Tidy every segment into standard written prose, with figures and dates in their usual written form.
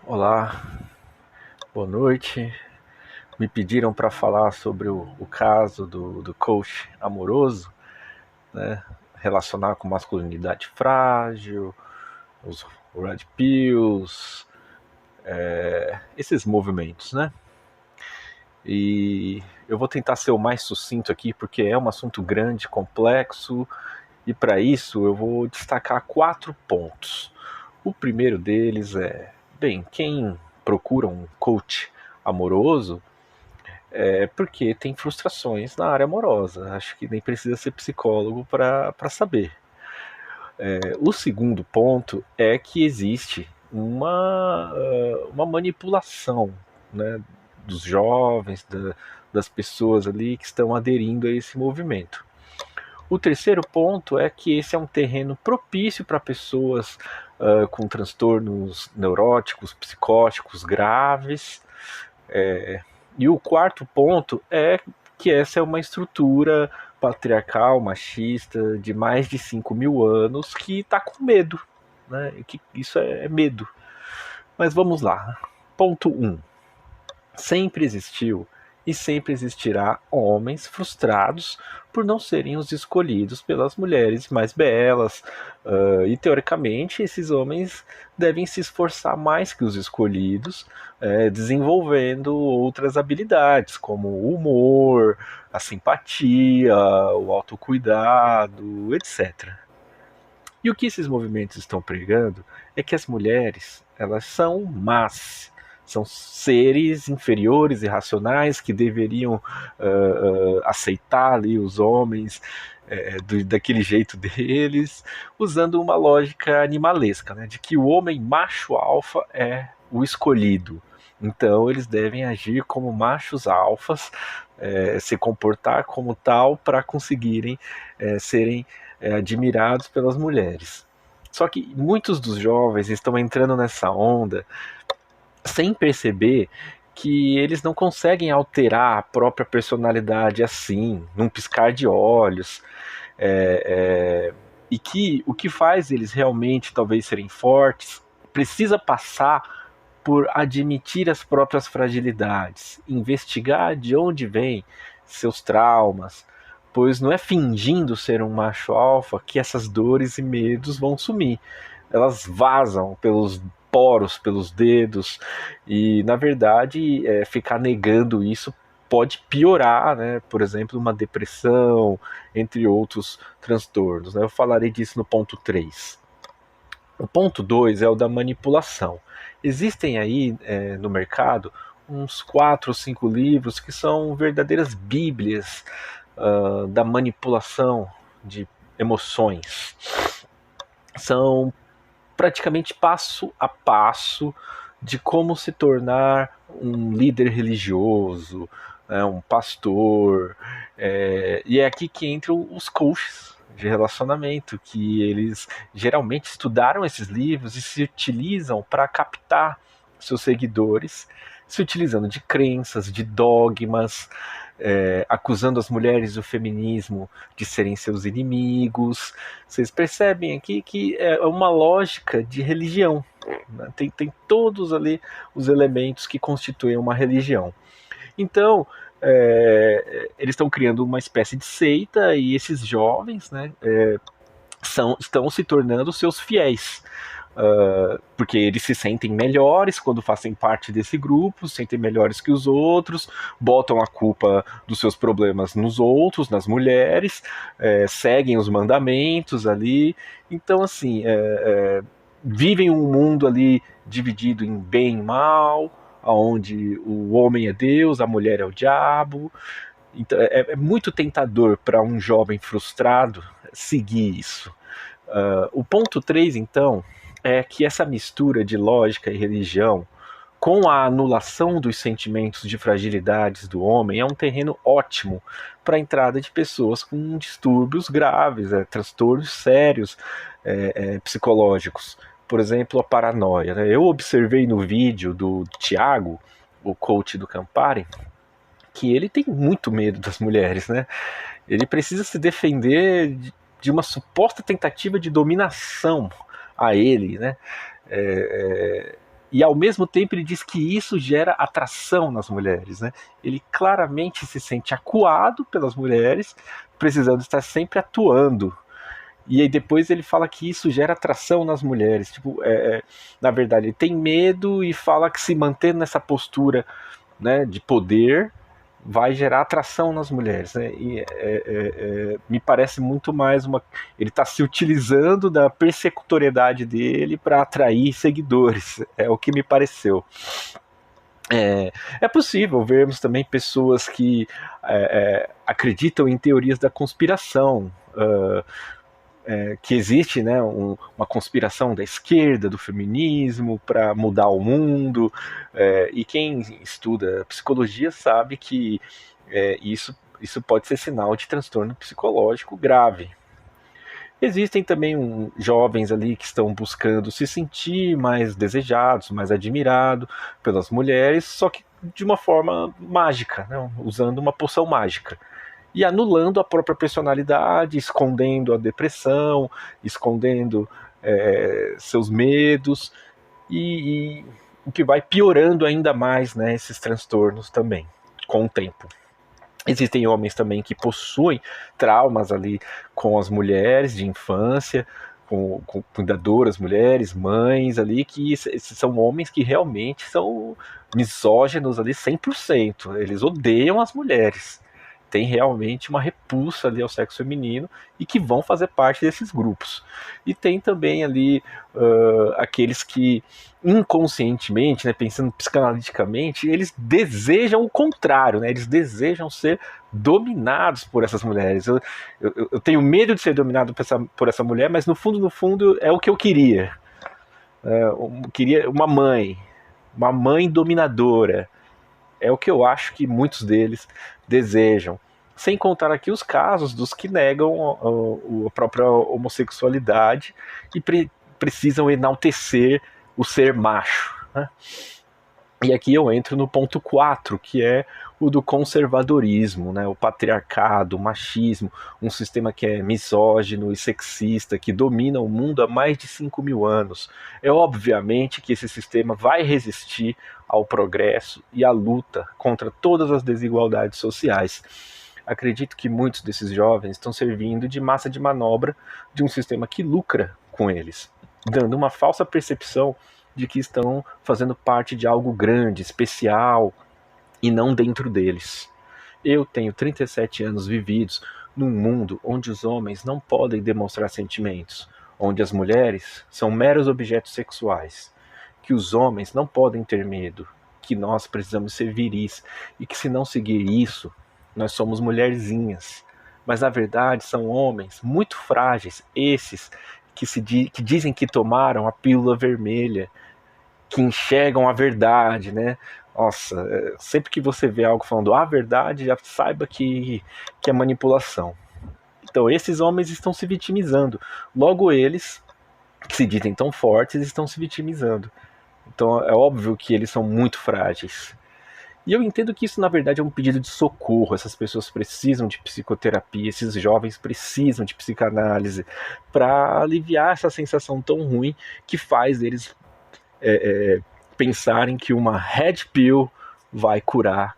Olá, boa noite. Me pediram para falar sobre o caso do coach amoroso, né? Relacionar com masculinidade frágil, os red pills, esses movimentos, né? E eu vou tentar ser o mais sucinto aqui, porque é um assunto grande, complexo, e para isso eu vou destacar 4 pontos. O primeiro deles é, bem, quem procura um coach amoroso é porque tem frustrações na área amorosa. Acho que nem precisa ser psicólogo para saber. O segundo ponto é que existe uma manipulação, né, dos jovens, das pessoas ali que estão aderindo a esse movimento. O terceiro ponto é que esse é um terreno propício para pessoas com transtornos neuróticos, psicóticos graves. E o quarto ponto é que essa é uma estrutura patriarcal, machista, de mais de 5.000 anos que está com medo. Né? Que isso é medo. Mas vamos lá. Ponto 1. Sempre existiu e sempre existirá homens frustrados por não serem os escolhidos pelas mulheres mais belas. E teoricamente, esses homens devem se esforçar mais que os escolhidos, desenvolvendo outras habilidades, como o humor, a simpatia, o autocuidado, etc. E o que esses movimentos estão pregando é que as mulheres, elas são más, são seres inferiores e racionais que deveriam aceitar ali os homens daquele jeito deles, usando uma lógica animalesca, né, de que o homem macho alfa é o escolhido. Então eles devem agir como machos alfas, se comportar como tal para conseguirem serem admirados pelas mulheres. Só que muitos dos jovens estão entrando nessa onda sem perceber que eles não conseguem alterar a própria personalidade assim, num piscar de olhos, e que o que faz eles realmente talvez serem fortes precisa passar por admitir as próprias fragilidades, investigar de onde vêm seus traumas, pois não é fingindo ser um macho alfa que essas dores e medos vão sumir. Elas vazam pelos poros, pelos dedos, e na verdade ficar negando isso pode piorar, né? Por exemplo, uma depressão, entre outros transtornos. Né? Eu falarei disso no ponto 3. O ponto 2 é o da manipulação. Existem aí no mercado uns 4 ou 5 livros que são verdadeiras bíblias da manipulação de emoções. São praticamente passo a passo de como se tornar um líder religioso, um pastor. E é aqui que entram os coaches de relacionamento, que eles geralmente estudaram esses livros e se utilizam para captar seus seguidores, se utilizando de crenças, de dogmas, acusando as mulheres do feminismo de serem seus inimigos. Vocês percebem aqui que é uma lógica de religião. Né? Tem todos ali os elementos que constituem uma religião. Então, eles estão criando uma espécie de seita e esses jovens, né, estão se tornando seus fiéis. Porque eles se sentem melhores quando fazem parte desse grupo, se sentem melhores que os outros, botam a culpa dos seus problemas nos outros, nas mulheres, seguem os mandamentos ali. Então, assim, vivem um mundo ali dividido em bem e mal, onde o homem é Deus, a mulher é o diabo. Então, é muito tentador para um jovem frustrado seguir isso. O ponto 3, então, é que essa mistura de lógica e religião, com a anulação dos sentimentos de fragilidades do homem, é um terreno ótimo para a entrada de pessoas com distúrbios graves, transtornos sérios psicológicos. Por exemplo, a paranoia. Né? Eu observei no vídeo do Thiago, o coach do Campari, que ele tem muito medo das mulheres, né? Ele precisa se defender de uma suposta tentativa de dominação a ele, né? E ao mesmo tempo ele diz que isso gera atração nas mulheres, né? Ele claramente se sente acuado pelas mulheres, precisando estar sempre atuando. E aí depois ele fala que isso gera atração nas mulheres. Tipo, na verdade, ele tem medo e fala que se manter nessa postura, né, de poder vai gerar atração nas mulheres, né? E me parece muito mais uma. Ele está se utilizando da persecutoriedade dele para atrair seguidores. É o que me pareceu. É possível vermos também pessoas que acreditam em teorias da conspiração. Que existe, né, uma conspiração da esquerda, do feminismo, para mudar o mundo, e quem estuda psicologia sabe que isso pode ser sinal de transtorno psicológico grave. Existem também jovens ali que estão buscando se sentir mais desejados, mais admirados pelas mulheres, só que de uma forma mágica, né, usando uma poção mágica e anulando a própria personalidade, escondendo a depressão, escondendo seus medos, e o que vai piorando ainda mais, né, esses transtornos também, com o tempo. Existem homens também que possuem traumas ali com as mulheres de infância, com cuidadoras, mulheres, mães ali, que esses são homens que realmente são misóginos ali 100%, eles odeiam as mulheres, tem realmente uma repulsa ali ao sexo feminino e que vão fazer parte desses grupos. E tem também ali aqueles que inconscientemente, né, pensando psicanaliticamente, eles desejam o contrário, né, eles desejam ser dominados por essas mulheres. Eu tenho medo de ser dominado por essa mulher, mas no fundo é o que eu queria. Eu queria uma mãe dominadora. É o que eu acho que muitos deles desejam. Sem contar aqui os casos dos que negam a própria homossexualidade e precisam enaltecer o ser macho, né? E aqui eu entro no ponto 4, que é o do conservadorismo, né? O patriarcado, o machismo, um sistema que é misógino e sexista, que domina o mundo há mais de 5.000 anos. É obviamente que esse sistema vai resistir ao progresso e à luta contra todas as desigualdades sociais. Acredito que muitos desses jovens estão servindo de massa de manobra de um sistema que lucra com eles, dando uma falsa percepção de que estão fazendo parte de algo grande, especial, e não dentro deles. Eu tenho 37 anos vividos num mundo onde os homens não podem demonstrar sentimentos, onde as mulheres são meros objetos sexuais, que os homens não podem ter medo, que nós precisamos ser viris, e que se não seguir isso, nós somos mulherzinhas. Mas na verdade são homens muito frágeis, esses que dizem que tomaram a pílula vermelha, que enxergam a verdade, né? Nossa, sempre que você vê algo falando a verdade, já saiba que é manipulação. Então esses homens estão se vitimizando. Logo eles, que se dizem tão fortes, estão se vitimizando. Então é óbvio que eles são muito frágeis. E eu entendo que isso na verdade é um pedido de socorro. Essas pessoas precisam de psicoterapia, esses jovens precisam de psicanálise para aliviar essa sensação tão ruim que faz eles pensarem que uma red pill vai curar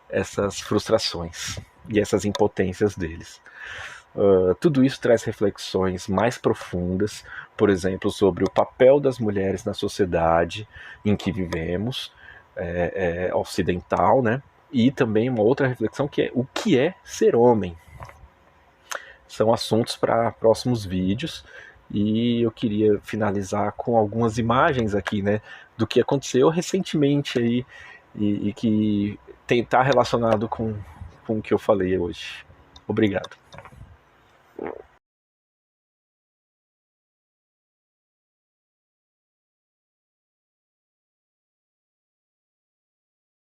essas frustrações e essas impotências deles. Tudo isso traz reflexões mais profundas, por exemplo, sobre o papel das mulheres na sociedade em que vivemos, ocidental, né? E também uma outra reflexão que é o que é ser homem. São assuntos para próximos vídeos. E eu queria finalizar com algumas imagens aqui, né, do que aconteceu recentemente aí e que está relacionado com o que eu falei hoje. Obrigado.